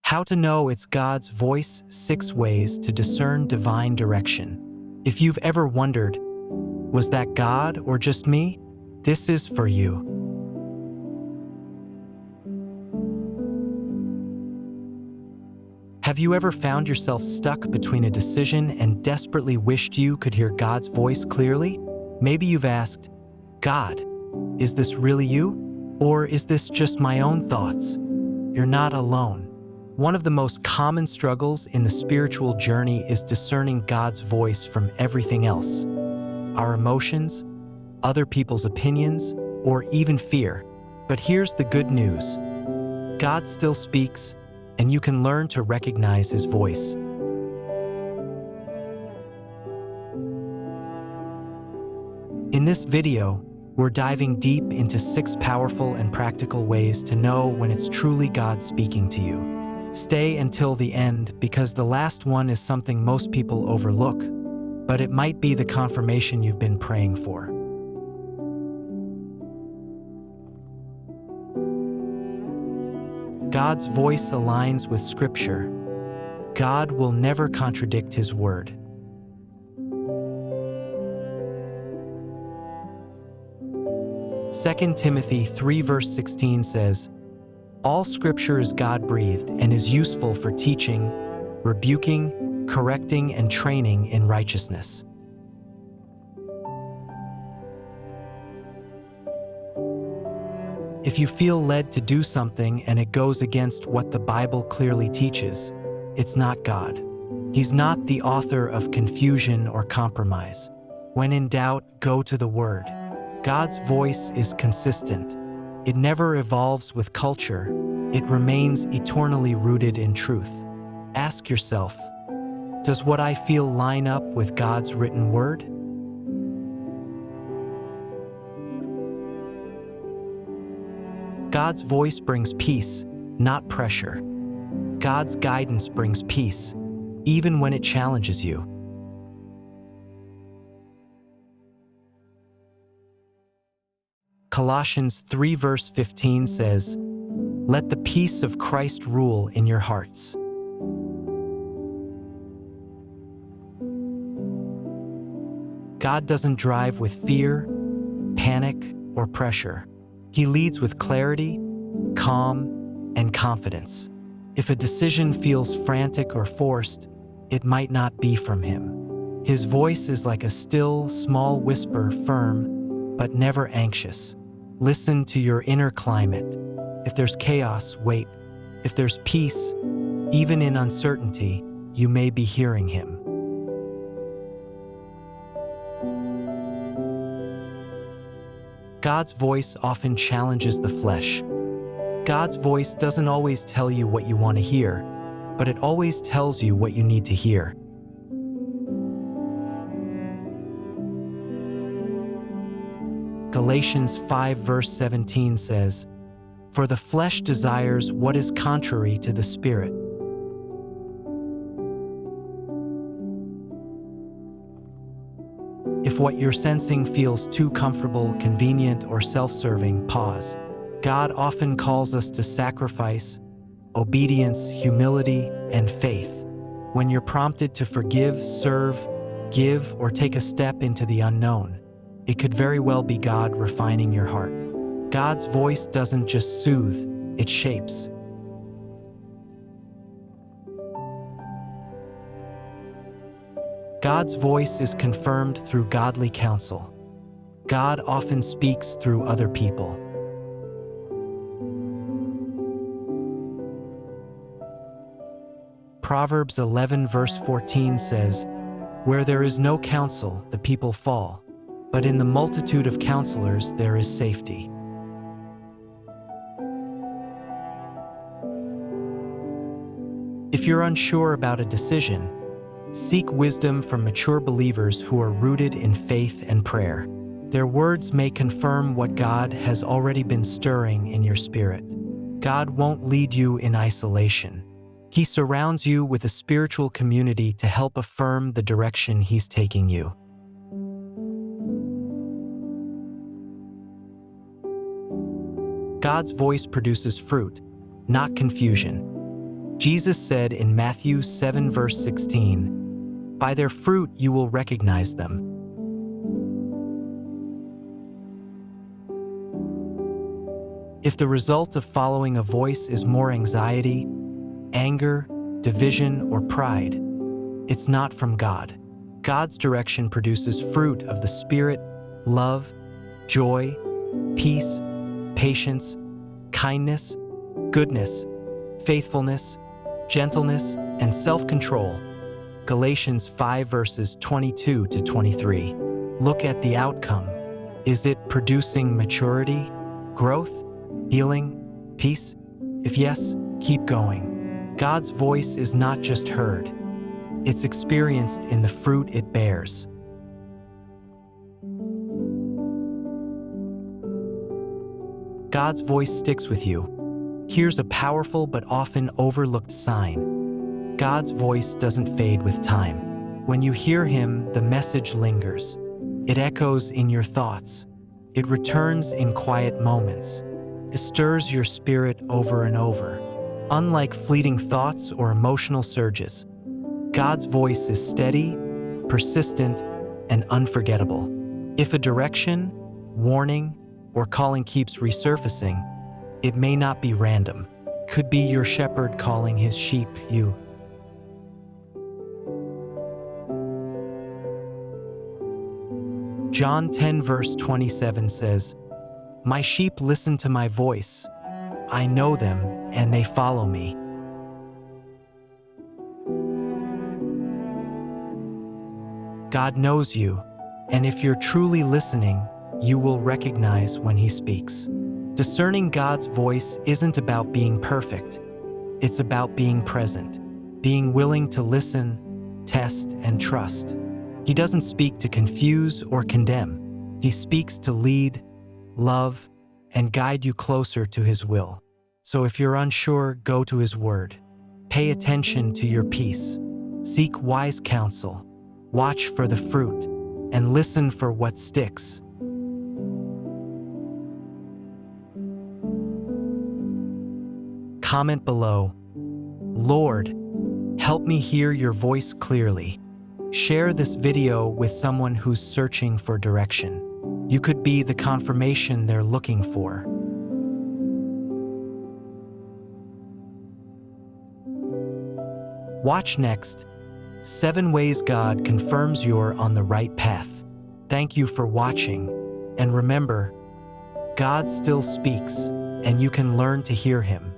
How to know it's God's voice, 6 ways to discern divine direction. If you've ever wondered, was that God or just me? This is for you. Have you ever found yourself stuck between a decision and desperately wished you could hear God's voice clearly? Maybe you've asked, God, is this really you? Or is this just my own thoughts? You're not alone. One of the most common struggles in the spiritual journey is discerning God's voice from everything else. Our emotions, other people's opinions, or even fear. But here's the good news. God still speaks, and you can learn to recognize His voice. In this video, we're diving deep into 6 powerful and practical ways to know when it's truly God speaking to you. Stay until the end because the last one is something most people overlook, but it might be the confirmation you've been praying for. God's voice aligns with Scripture. God will never contradict His word. Second Timothy 3 verse 16 says, "All Scripture is God-breathed and is useful for teaching, rebuking, correcting, and training in righteousness." If you feel led to do something and it goes against what the Bible clearly teaches, it's not God. He's not the author of confusion or compromise. When in doubt, go to the Word. God's voice is consistent. It never evolves with culture. It remains eternally rooted in truth. Ask yourself, does what I feel line up with God's written word? God's voice brings peace, not pressure. God's guidance brings peace, even when it challenges you. Colossians 3 verse 15 says, "Let the peace of Christ rule in your hearts." God doesn't drive with fear, panic, or pressure. He leads with clarity, calm, and confidence. If a decision feels frantic or forced, it might not be from Him. His voice is like a still, small whisper, firm, but never anxious. Listen to your inner climate. If there's chaos, wait. If there's peace, even in uncertainty, you may be hearing Him. God's voice often challenges the flesh. God's voice doesn't always tell you what you want to hear, but it always tells you what you need to hear. Galatians 5 verse 17 says, "For the flesh desires what is contrary to the Spirit." If what you're sensing feels too comfortable, convenient, or self-serving, pause. God often calls us to sacrifice, obedience, humility, and faith. When you're prompted to forgive, serve, give, or take a step into the unknown, it could very well be God refining your heart. God's voice doesn't just soothe, it shapes. God's voice is confirmed through godly counsel. God often speaks through other people. Proverbs 11 verse 14 says, "Where there is no counsel, the people fall, but in the multitude of counselors there is safety." If you're unsure about a decision, seek wisdom from mature believers who are rooted in faith and prayer. Their words may confirm what God has already been stirring in your spirit. God won't lead you in isolation. He surrounds you with a spiritual community to help affirm the direction He's taking you. God's voice produces fruit, not confusion. Jesus said in Matthew 7 verse 16, "By their fruit you will recognize them." If the result of following a voice is more anxiety, anger, division, or pride, it's not from God. God's direction produces fruit of the Spirit, love, joy, peace, patience, kindness, goodness, faithfulness, gentleness, and self-control. Galatians 5 verses 22 to 23. Look at the outcome. Is it producing maturity, growth, healing, peace? If yes, keep going. God's voice is not just heard, it's experienced in the fruit it bears. God's voice sticks with you. Here's a powerful but often overlooked sign. God's voice doesn't fade with time. When you hear Him, the message lingers. It echoes in your thoughts. It returns in quiet moments. It stirs your spirit over and over. Unlike fleeting thoughts or emotional surges, God's voice is steady, persistent, and unforgettable. If a direction, warning, or calling keeps resurfacing, it may not be random. Could be your shepherd calling his sheep, you. John 10 verse 27 says, "My sheep listen to my voice. I know them and they follow me." God knows you, and if you're truly listening, you will recognize when He speaks. Discerning God's voice isn't about being perfect. It's about being present, being willing to listen, test, and trust. He doesn't speak to confuse or condemn. He speaks to lead, love, and guide you closer to His will. So if you're unsure, go to His Word. Pay attention to your peace. Seek wise counsel. Watch for the fruit, and listen for what sticks. Comment below, "Lord, help me hear your voice clearly." Share this video with someone who's searching for direction. You could be the confirmation they're looking for. Watch next, 7 Ways God Confirms You're on the Right Path. Thank you for watching, and remember, God still speaks, and you can learn to hear Him.